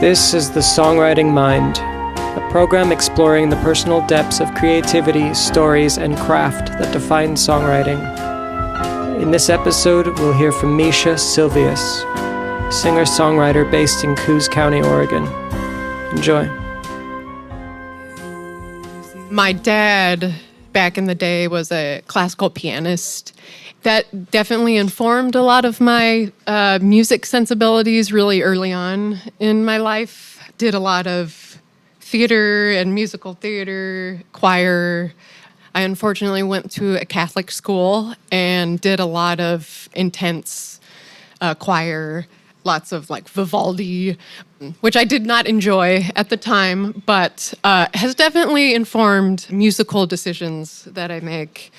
This is the Songwriting Mind, a program exploring the personal depths of creativity, stories, and craft that define songwriting. In this episode, we'll hear from Micha Silvius, singer-songwriter based in Coos County, Oregon. Enjoy. My dad, back in the day, was a classical pianist. That definitely informed a lot of my music sensibilities really early on in my life. Did a lot of theater and musical theater, choir. I unfortunately went to a Catholic school and did a lot of intense choir, lots of like Vivaldi, which I did not enjoy at the time, but has definitely informed musical decisions that I make.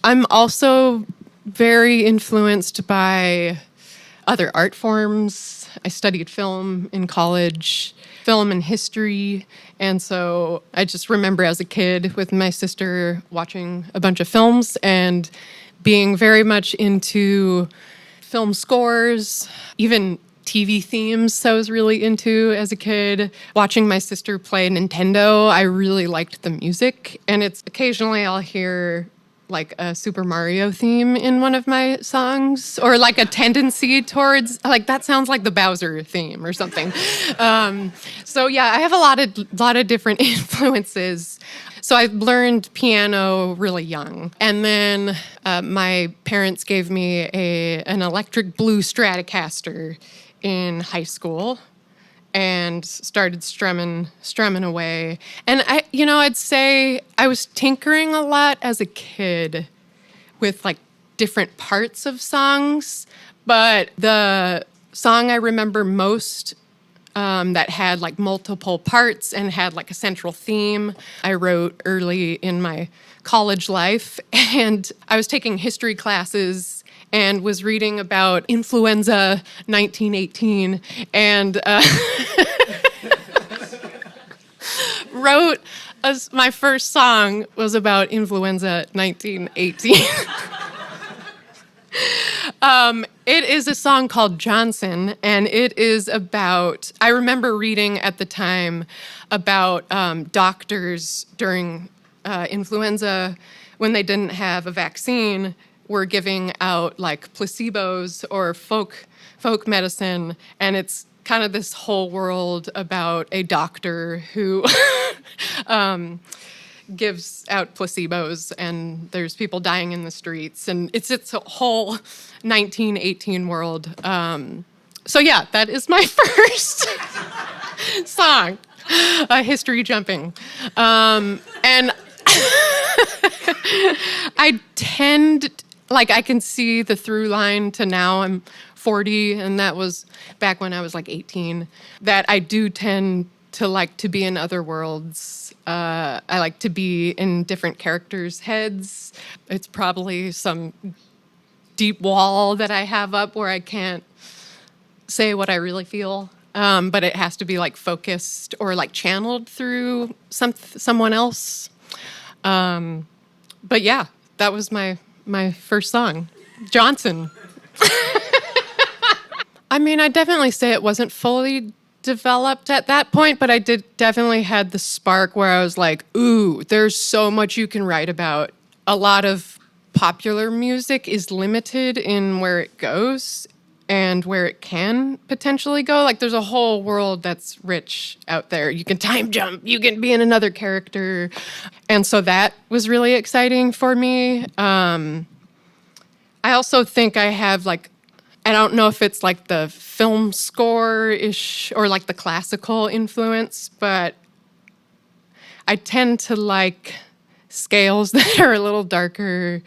I'm also very influenced by other art forms. I studied film in college, film and history, and so I just remember as a kid with my sister watching a bunch of films and being very much into film scores, even TV themes I was really into as a kid. Watching my sister play Nintendo, I really liked the music, and it's occasionally I'll hear like a Super Mario theme in one of my songs, or like a tendency towards, like that sounds like the Bowser theme or something. So yeah, I have a lot of different influences. So I learned piano really young, and then my parents gave me an electric blue Stratocaster in high school, and started strumming away. And I'd say I was tinkering a lot as a kid with like different parts of songs, but the song I remember most that had like multiple parts and had like a central theme, I wrote early in my college life. And I was taking history classes and was reading about influenza 1918 and wrote my first song was about influenza 1918. It is a song called Johnson, and it is about, I remember reading at the time about doctors during influenza when they didn't have a vaccine, were giving out like placebos or folk medicine, and it's kind of this whole world about a doctor who gives out placebos, and there's people dying in the streets, and it's a whole 1918 world. So yeah, that is my first song, history jumping, and I tend. Like, I can see the through line to now. I'm 40, and that was back when I was like 18, that I do tend to like to be in other worlds. I like to be in different characters' heads. It's probably some deep wall that I have up where I can't say what I really feel, but it has to be like focused or like channeled through someone else. But yeah, that was my first song, Johnson. I mean, I definitely say it wasn't fully developed at that point, but I definitely had the spark where I was like, ooh, there's so much you can write about. A lot of popular music is limited in where it goes and where it can potentially go. Like, there's a whole world that's rich out there. You can time jump, you can be in another character. And so that was really exciting for me. I also think I have like, I don't know if it's like the film score-ish or like the classical influence, but I tend to like scales that are a little darker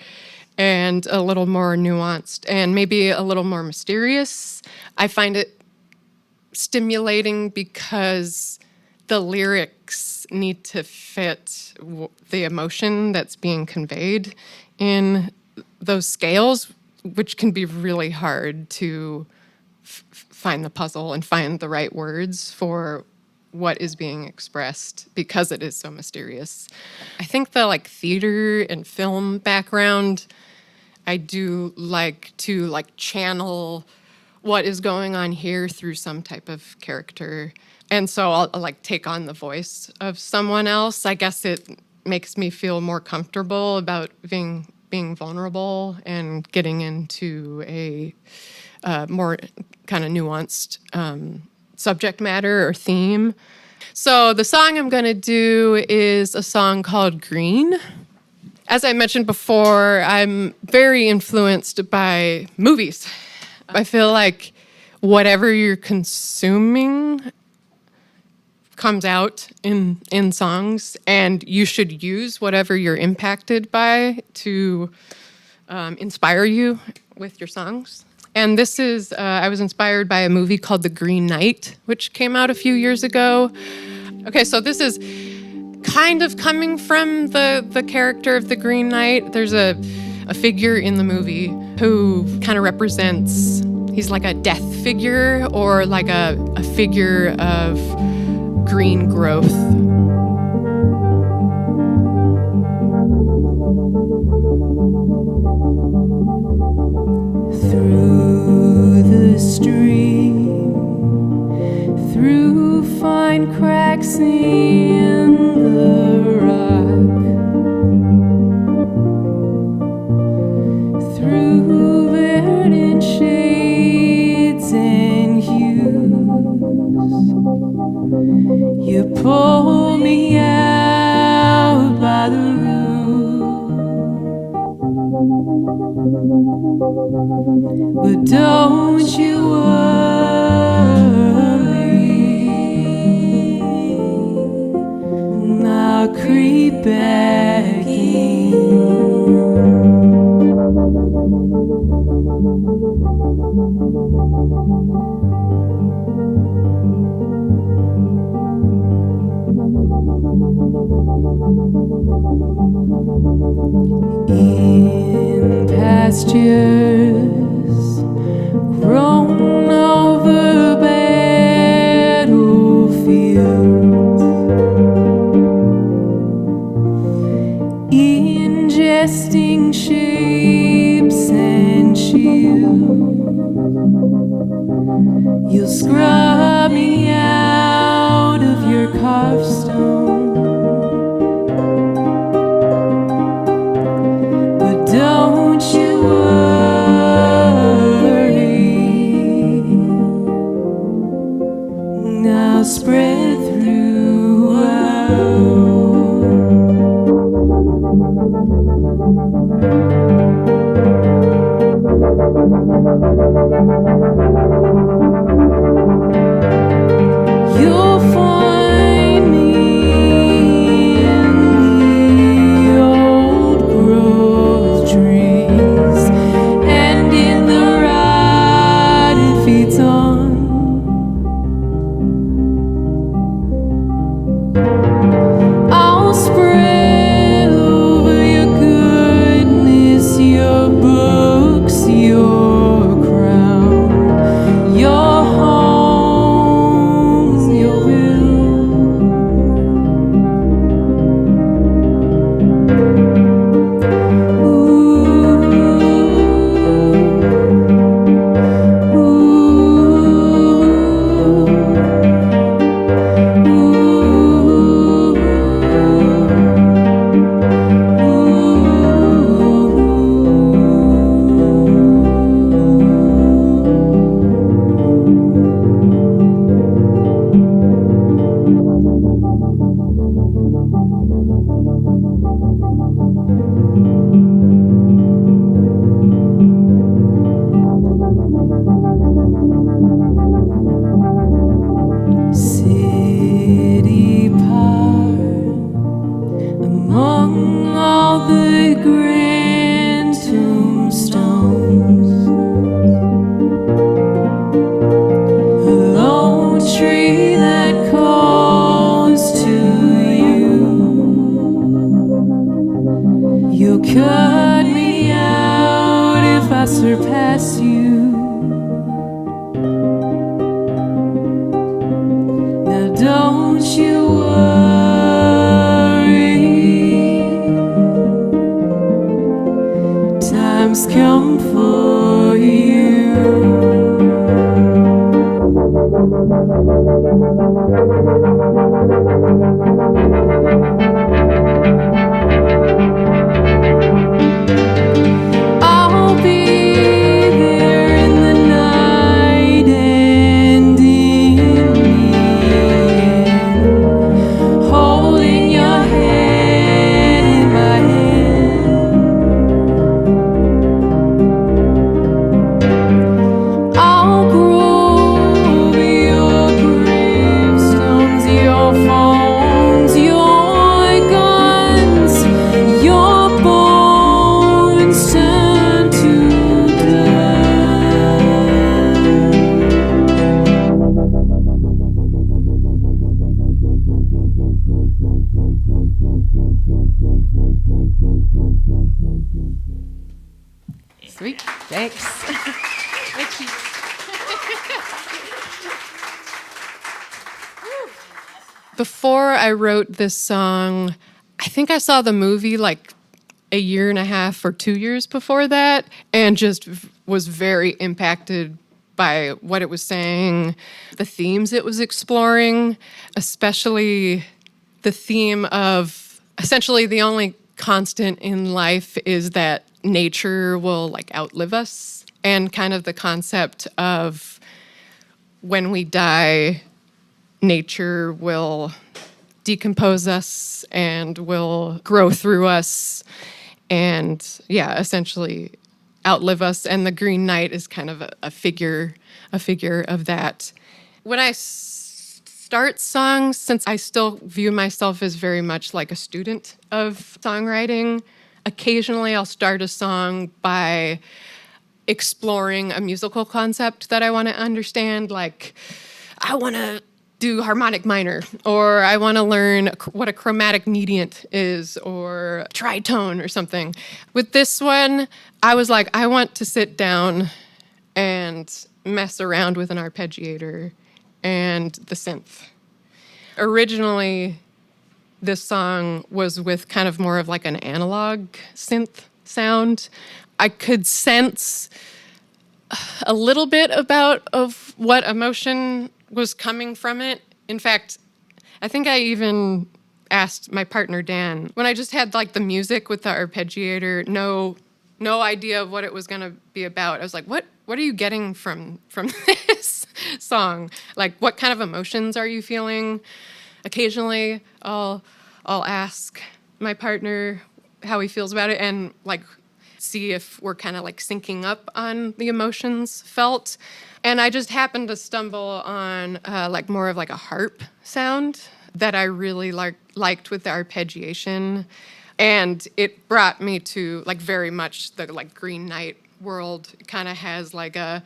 and a little more nuanced and maybe a little more mysterious. I find it stimulating because the lyrics need to fit the emotion that's being conveyed in those scales, which can be really hard to find the puzzle and find the right words for what is being expressed because it is so mysterious. I think the like theater and film background, I do like to like channel what is going on here through some type of character. And so I'll like take on the voice of someone else. I guess it makes me feel more comfortable about being vulnerable and getting into a more kind of nuanced subject matter or theme. So the song I'm going to do is a song called Green. As I mentioned before, I'm very influenced by movies. I feel like whatever you're consuming comes out in songs, and you should use whatever you're impacted by to inspire you with your songs. And this is, I was inspired by a movie called The Green Knight, which came out a few years ago. Okay, so this is kind of coming from the character of the Green Knight. There's a figure in the movie who kind of represents, he's like a death figure or like a figure of green growth. Through the stream, through fine cracks in the rock, through verdant shades and hues, you pull me out by the root. But don't you worry, I'll creep back in. In pastures grown over battlefields, ingesting shapes and shields, you'll scrub me out of your carved stone. Don't you worry, I'll spread throughout. You'll find me in the old growth trees and in the rotted feet on. I'll spread over your goodness, your books, your crown, your home, your will. before I wrote this song, I think I saw the movie like a year and a half or 2 years before that, and just was very impacted by what it was saying, the themes it was exploring, especially the theme of essentially the only constant in life is that nature will like outlive us, and kind of the concept of when we die, nature will decompose us and will grow through us and, yeah, essentially outlive us. And the Green Knight is kind of a figure of that. When I start songs, since I still view myself as very much like a student of songwriting, occasionally I'll start a song by exploring a musical concept that I want to understand, like I want to do harmonic minor, or I want to learn what a chromatic mediant is, or tritone or something. With this one, I was like, I want to sit down and mess around with an arpeggiator and the synth. Originally, this song was with kind of more of like an analog synth sound. I could sense a little bit of what emotion was coming from it. In fact, I think I even asked my partner Dan, when I just had like the music with the arpeggiator, no idea of what it was going to be about. I was like, what are you getting from this song? Like, what kind of emotions are you feeling? Occasionally, I'll ask my partner how he feels about it, and like see if we're kind of like syncing up on the emotions felt. And I just happened to stumble on like more of like a harp sound that I really liked with the arpeggiation. And it brought me to like very much the like Green Knight world. It kind of has like a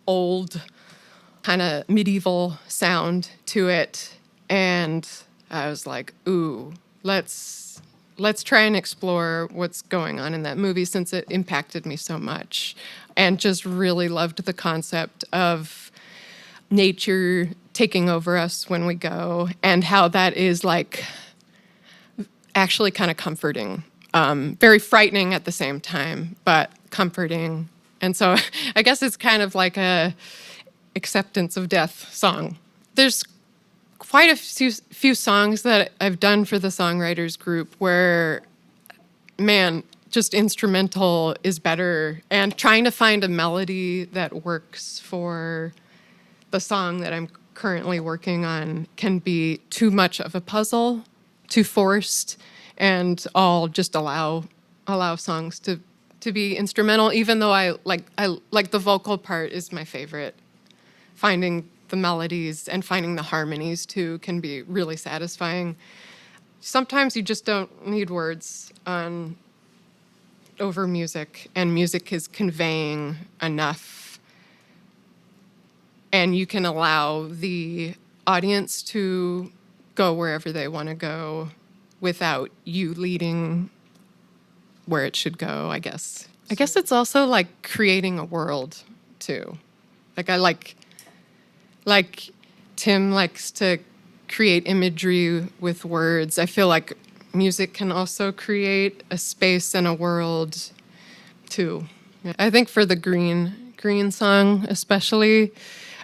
old kind of medieval sound to it. And I was like, ooh, let's try and explore what's going on in that movie, since it impacted me so much. And just really loved the concept of nature taking over us when we go, and how that is like actually kind of comforting. Very frightening at the same time, but comforting. And so I guess it's kind of like a acceptance of death song. There's quite a few songs that I've done for the songwriters group where, man, just instrumental is better, and trying to find a melody that works for the song that I'm currently working on can be too much of a puzzle, too forced, and I'll just allow songs to be instrumental, even though I like the vocal part is my favorite. Finding the melodies and finding the harmonies too can be really satisfying. Sometimes you just don't need words over music, and music is conveying enough, and you can allow the audience to go wherever they want to go without you leading where it should go, I guess. I guess it's also like creating a world too. Like Tim likes to create imagery with words. I feel like music can also create a space and a world too. I think for the green song especially,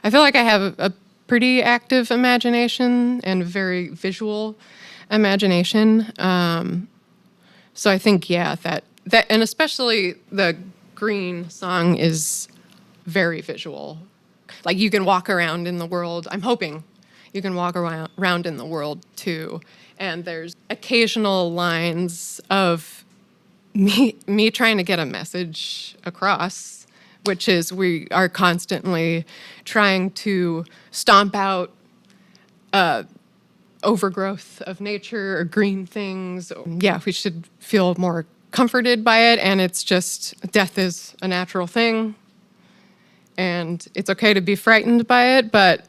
I feel like I have a pretty active imagination and very visual imagination. So I think, yeah, that and especially the green song is very visual. Like you can walk around in the world. I'm hoping you can walk around in the world too. And there's occasional lines of me trying to get a message across, which is we are constantly trying to stomp out overgrowth of nature or green things. Yeah, we should feel more comforted by it. And it's just, death is a natural thing. And it's okay to be frightened by it, but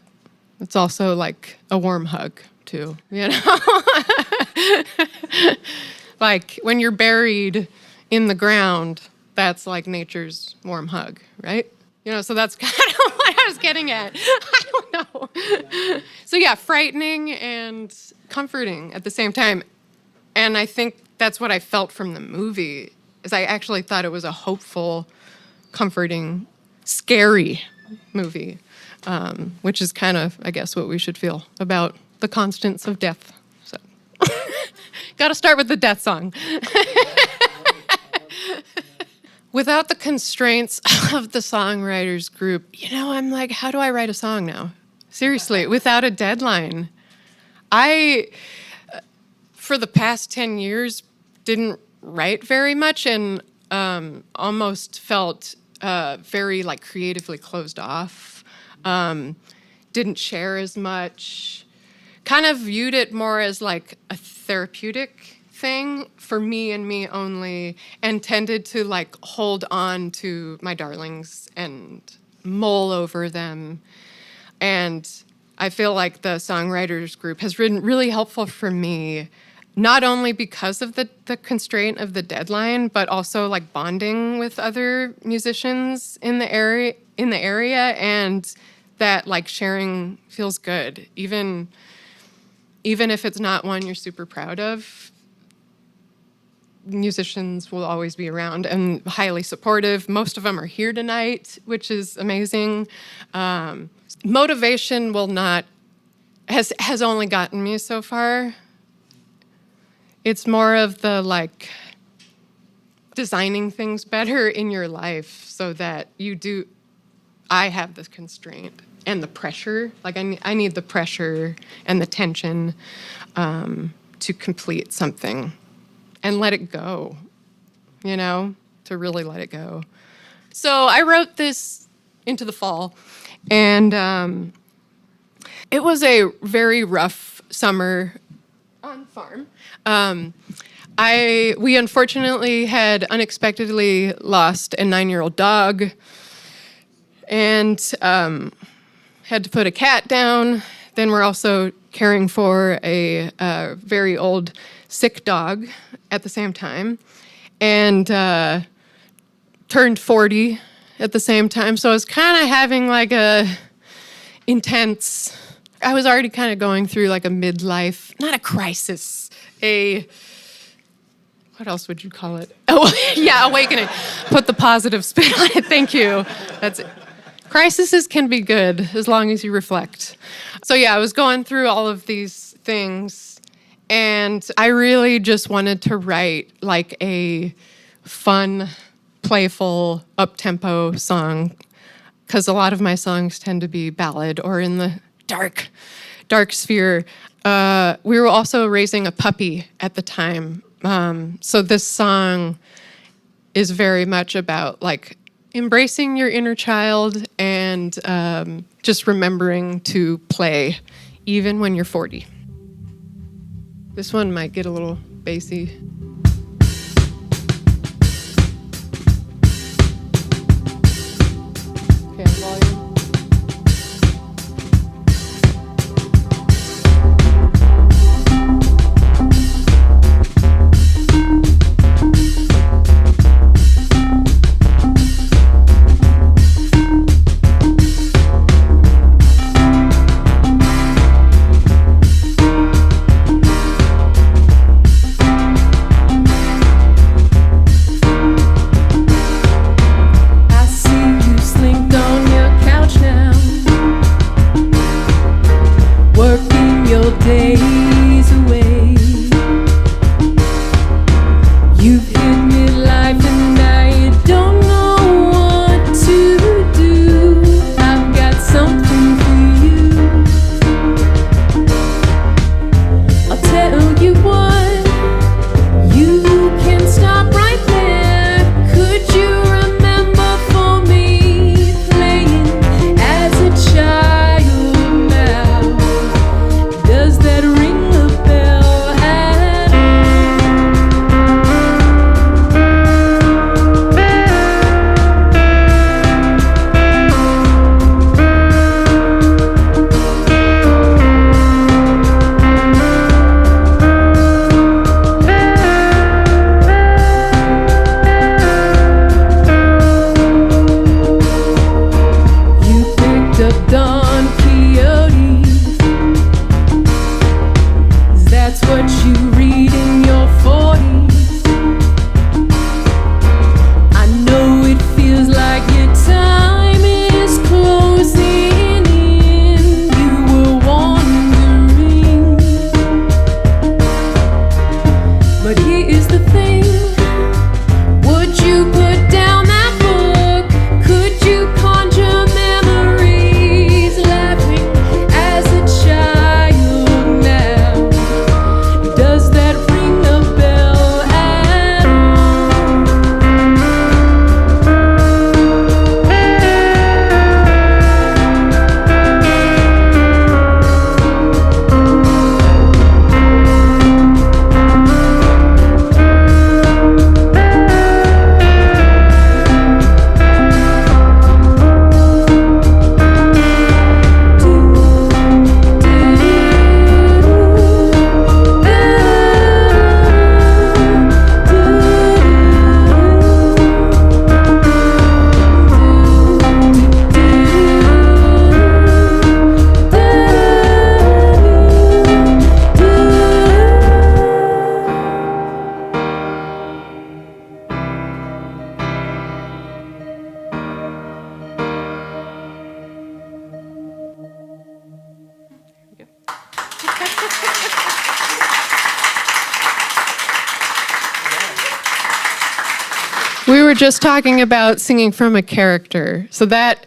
it's also like a warm hug too, you know? Like when you're buried in the ground, that's like nature's warm hug, right? You know, so that's kind of what I was getting getting at? I don't know. So yeah, frightening and comforting at the same time. And I think that's what I felt from the movie, is I actually thought it was a hopeful, comforting, scary movie, which is kind of, I guess, what we should feel about the constants of death. So, got to start with the death song. Without the constraints of the songwriters group, I'm like, how do I write a song now? Seriously, without a deadline. I, for the past 10 years, didn't write very much and almost felt very creatively closed off. Didn't share as much. Kind of viewed it more as a therapeutic thing for me and me only, and tended to hold on to my darlings and mull over them. And I feel like the songwriters group has been really helpful for me, not only because of the constraint of the deadline, but also bonding with other musicians in the area, and that sharing feels good, even if it's not one you're super proud of. Musicians will always be around and highly supportive. Most of them are here tonight, which is amazing. Motivation has only gotten me so far. It's more of the designing things better in your life so that I have this constraint and the pressure. I need the pressure and the tension to complete something and let it go, to really let it go. So I wrote this into the fall, and it was a very rough summer on the farm. We unfortunately had unexpectedly lost a 9-year-old dog, and had to put a cat down. Then we're also caring for a very old sick dog at the same time, and turned 40 at the same time. So I was kind of having I was already kind of going through a midlife, not a crisis, what else would you call it? Oh, yeah, awakening. Put the positive spin on it. Thank you. That's it. Crises can be good as long as you reflect. So yeah, I was going through all of these things, and I really just wanted to write a fun, playful, up-tempo song, because a lot of my songs tend to be ballad or in the dark sphere. We were also raising a puppy at the time, so this song is very much about embracing your inner child and just remembering to play even when you're 40. This one might get a little bassy. Okay, volume. Don Quixote. That's what you read in your 40s. I know it feels like your time is closing in. You were wondering, but here is the thing. Would you put down that book? Could you conjure memories, laughing as a child now? Does that ring a bell at We were just talking about singing from a character. So that,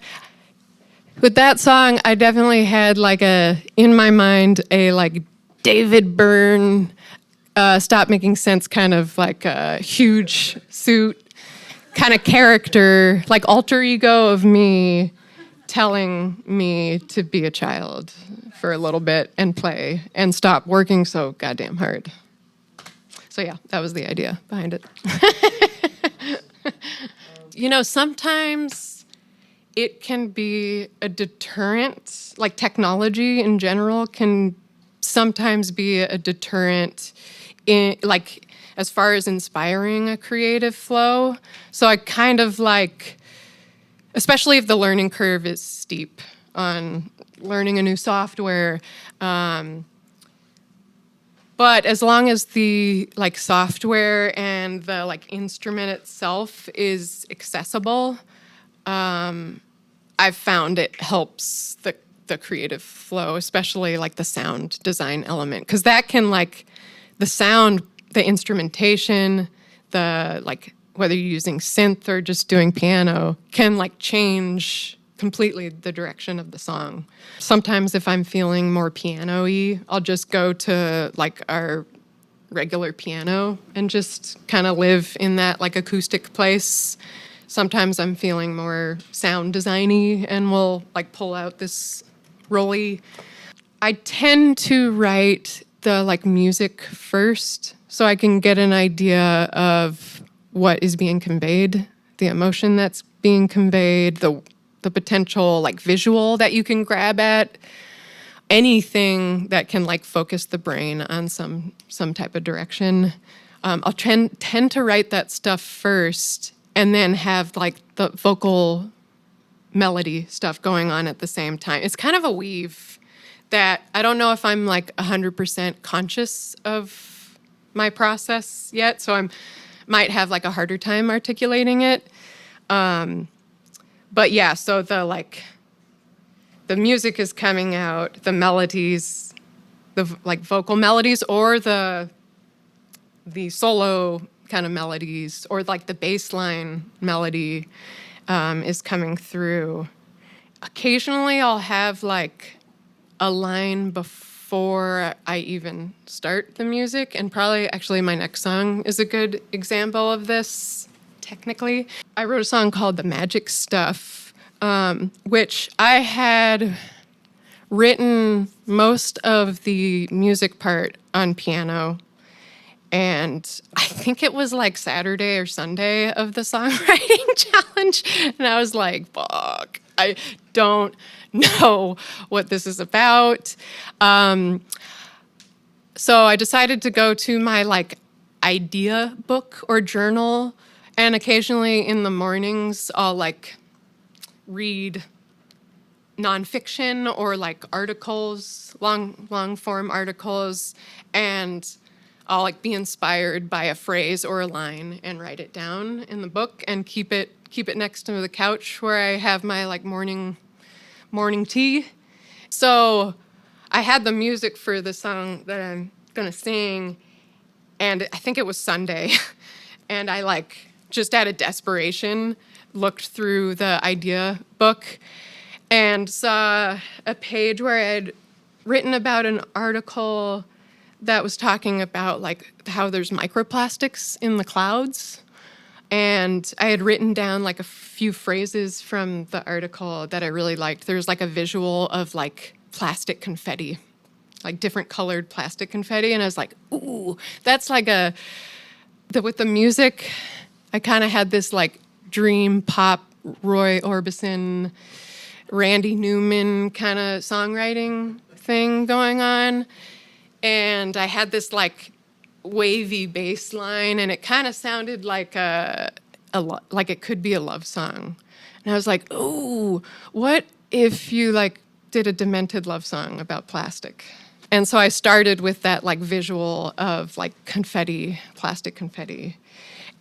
with that song, I definitely had like in my mind, a like David Byrne, Stop Making Sense kind of like a huge suit kind of character, like alter ego of me telling me to be a child for a little bit and play and stop working so goddamn hard. So yeah, that was the idea behind it. You know, sometimes it can be a deterrent, like technology in general can sometimes be a deterrent in like as far as inspiring a creative flow. So I kind of like, especially if the learning curve is steep on learning a new software, but as long as the like software and the like instrument itself is accessible, I've found it helps the creative flow, especially like the sound design element, because that can like the sound, the instrumentation, the like whether you're using synth or just doing piano can like change completely the direction of the song. Sometimes if I'm feeling more piano-y, I'll just go to like our regular piano and just kind of live in that like acoustic place. Sometimes I'm feeling more sound designy and we'll like pull out this rolly. I tend to write the like music first so I can get an idea of what is being conveyed, the emotion that's being conveyed, the potential like visual that you can grab at, anything that can like focus the brain on some type of direction. I'll tend to write that stuff first and then have like the vocal melody stuff going on at the same time. It's kind of a weave that I don't know if I'm like 100% conscious of my process yet, so I might have like a harder time articulating it. But yeah, so the music is coming out, the melodies, the like vocal melodies, or the solo kind of melodies, or like the bass line melody is coming through. Occasionally I'll have like a line before I even start the music, and probably actually my next song is a good example of this. Technically, I wrote a song called The Magic Stuff, which I had written most of the music part on piano. And I think it was like Saturday or Sunday of the songwriting challenge. And I was like, fuck, I don't know what this is about. So I decided to go to my like idea book or journal. And occasionally in the mornings, I'll like read nonfiction or like articles, long form articles, and I'll like be inspired by a phrase or a line and write it down in the book and keep it next to the couch where I have my like morning tea. So I had the music for the song that I'm gonna sing, and I think it was Sunday, and I like just out of desperation looked through the idea book and saw a page where I had written about an article that was talking about like how there's microplastics in the clouds. And I had written down like a few phrases from the article that I really liked. There's like a visual of like plastic confetti, like different colored plastic confetti. And I was like, ooh, that's like with the music, I kind of had this like dream pop, Roy Orbison, Randy Newman kind of songwriting thing going on. And I had this like wavy bass line, and it kind of sounded like like it could be a love song. And I was like, ooh, what if you like did a demented love song about plastic? And so I started with that like visual of like confetti, plastic confetti.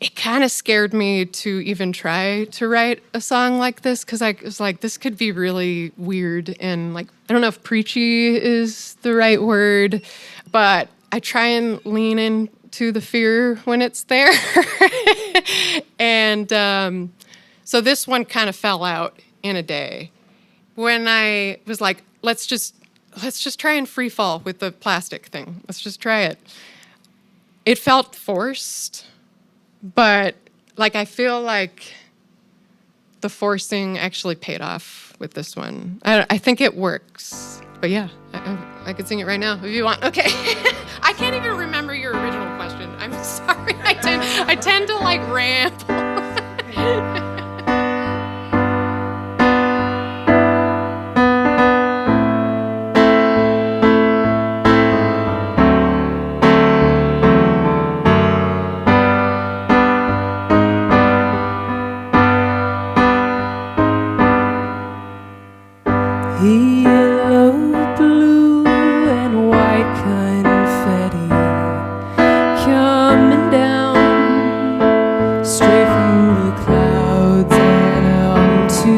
It kind of scared me to even try to write a song like this, because I was like, this could be really weird and like, I don't know if preachy is the right word, but I try and lean into the fear when it's there. And so this one kind of fell out in a day. When I was like, let's just try and free fall with the plastic thing. Let's just try it. It felt forced. But like I feel like the forcing actually paid off with this one. I think it works. But yeah, I could sing it right now if you want. Okay. I can't even remember your original question. I'm sorry. I tend to like ramble. Yellow, blue, and white confetti coming down straight from the clouds and onto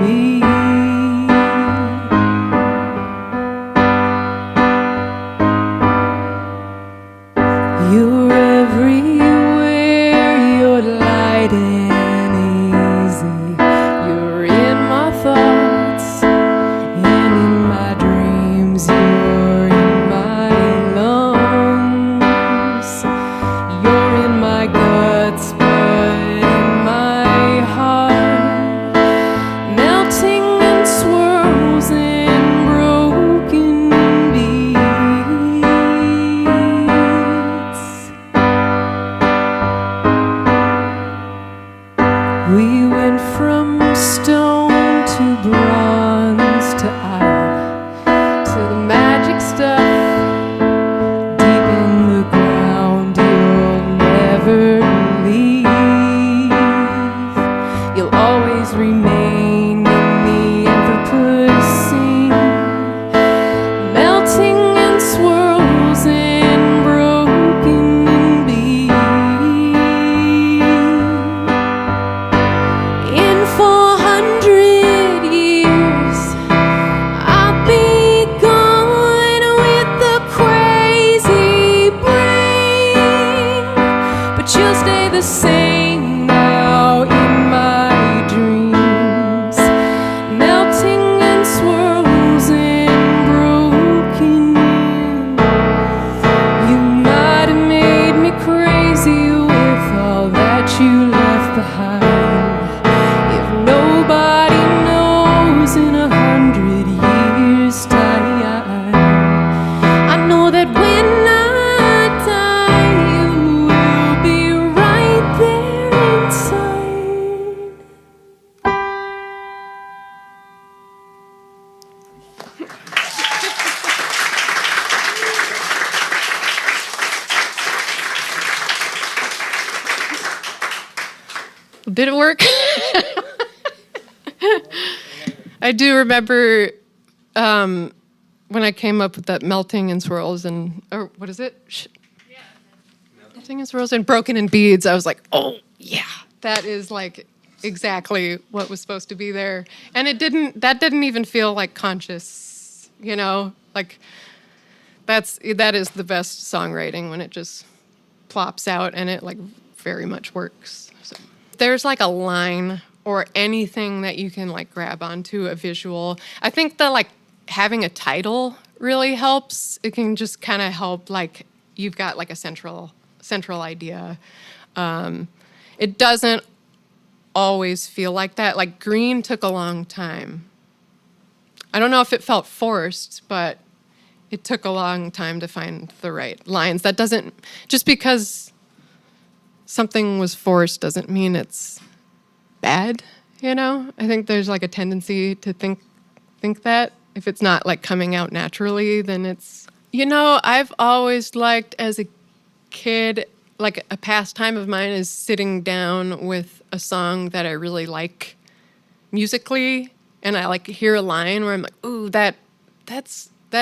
me. You're everywhere, you're light and easy. You're in my thoughts. You're in my lungs, you're in my guts, but in my heart, melting in swirls and broken beats. We went from stone to bronze to iron, to the magic stuff deep in the ground you'll never leave. You'll always remain in the Anthropocene, melting in swirls and broken beats. In 400 years I'll be gone with the crazy brain, but you'll stay the same now in my dreams, melting in swirls and broken. You might have made me crazy with all that you left behind. If nobody knows in 100 years' time, I know that when I die, you will be right there inside. Did it work? I do remember when I came up with that melting and swirls and, or what is it? Melting and swirls and broken in beads. I was like, oh yeah, that is like exactly what was supposed to be there. And that didn't even feel like conscious, like that is the best songwriting, when it just plops out and it like very much works. So there's like a line or anything that you can like grab onto, a visual. I think that like having a title really helps. It can just kind of help, like you've got like a central idea. It doesn't always feel like that. Like Green took a long time. I don't know if it felt forced, but it took a long time to find the right lines. That doesn't, just because something was forced doesn't mean it's bad, I think there's like a tendency to think that if it's not like coming out naturally, then it's, I've always liked as a kid, like a pastime of mine is sitting down with a song that I really like musically, and I like hear a line where I'm like, ooh, that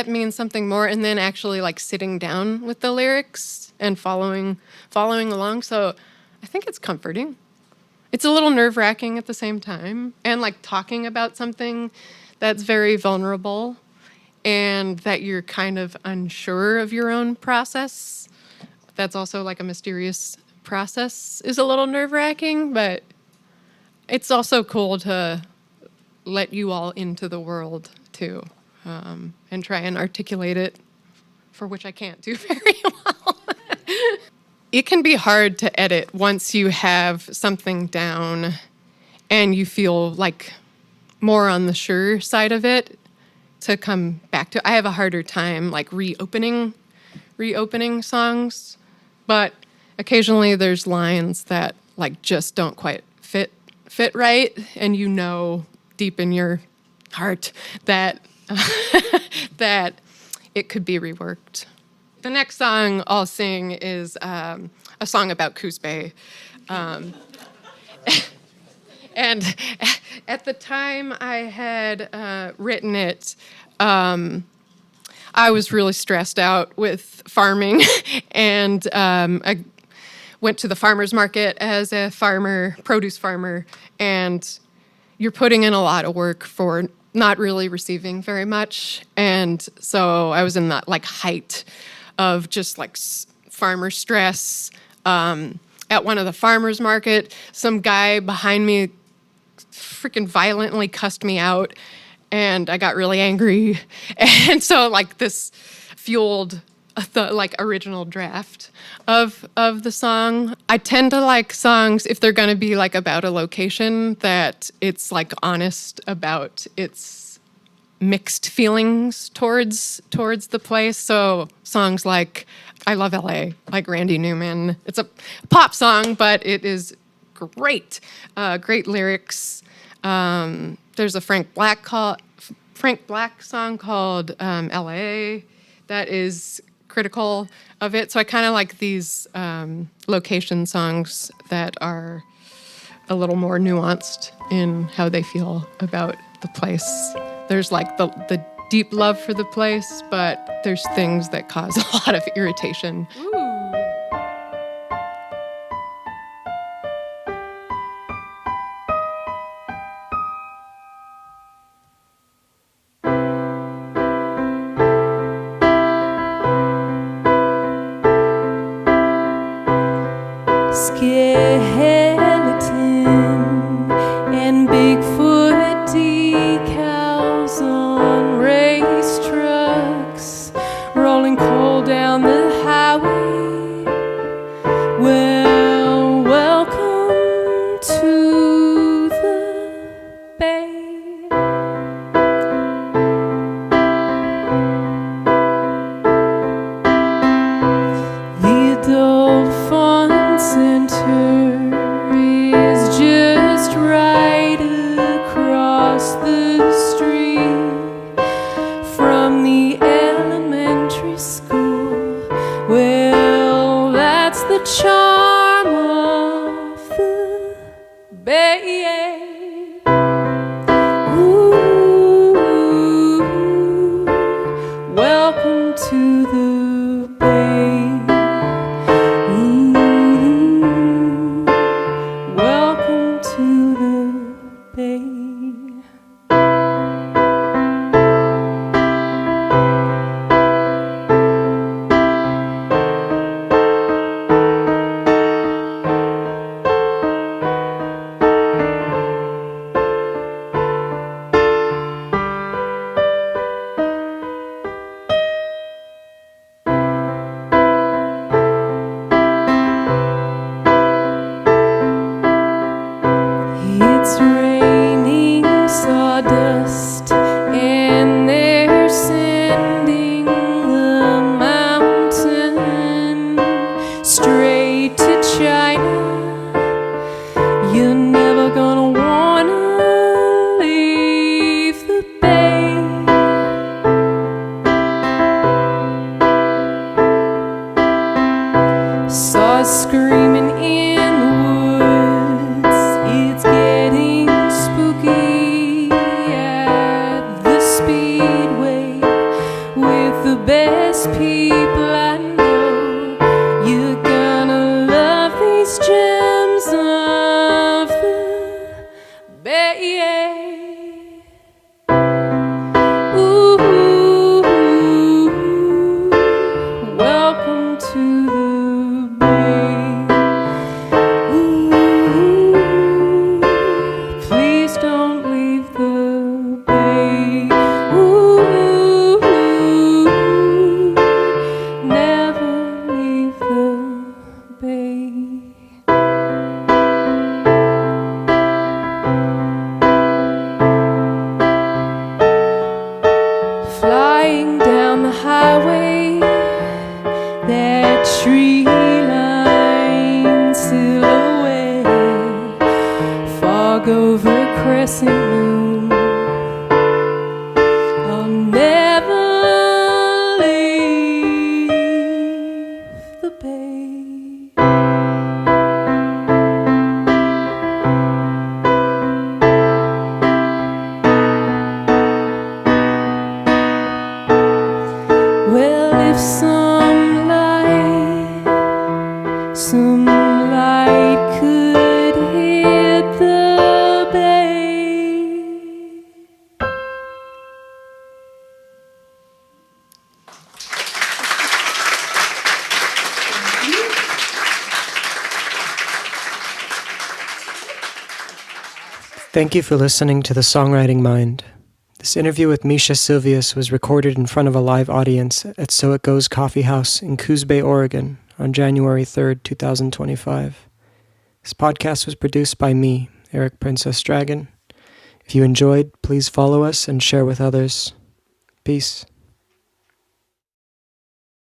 means something more, and then actually like sitting down with the lyrics and following along. So I think it's comforting. It's a little nerve-wracking at the same time, and like talking about something that's very vulnerable and that you're kind of unsure of your own process. That's also like a mysterious process, is a little nerve-wracking, but it's also cool to let you all into the world too, and try and articulate it, for which I can't do very well. It can be hard to edit once you have something down and you feel like more on the sure side of it to come back to. I have a harder time like reopening songs, but occasionally there's lines that like just don't quite fit right, and deep in your heart that that it could be reworked. The next song I'll sing is a song about Coos Bay. And at the time I had written it, I was really stressed out with farming, and I went to the farmer's market as a produce farmer, and you're putting in a lot of work for not really receiving very much. And so I was in that like height of just like farmer stress. At one of the farmer's market, some guy behind me freaking violently cussed me out, and I got really angry. And so like this fueled the like original draft of the song. I tend to like songs, if they're going to be like about a location, that it's like honest about its mixed feelings towards the place. So songs like I Love LA, like Randy Newman. It's a pop song, but it is great. Great lyrics. There's a Frank Black song called LA that is critical of it. So I kind of like these location songs that are a little more nuanced in how they feel about the place. There's like the deep love for the place, but there's things that cause a lot of irritation. Ooh. Skeleton and Bigfoot decals on race trucks, rolling coal down the highway. Well, welcome to the Bay. The adult fun center is just right across the street. to the bay. Ooh, welcome to the bay. It's raining sawdust and they're sending the mountain straight to China. You're never gonna wanna leave the bay. Saw screaming in the woods. It's getting spooky at the speedway with the best people I know. You're gonna love these gems of the bay. Ooh, welcome to the bay. Ooh, please don't leave the bay. Ooh, never leave the bay. Flying down the highway, that tree line silhouette, fog over crescent moon. I'll never leave the bay. Well, if some light could hit the bay. Thank you for listening to the Songwriting Mind. This interview with Micha Silvius was recorded in front of a live audience at So It Goes Coffeehouse in Coos Bay, Oregon on January 3rd, 2025. This podcast was produced by me, Eric Princess Dragon. If you enjoyed, please follow us and share with others. Peace.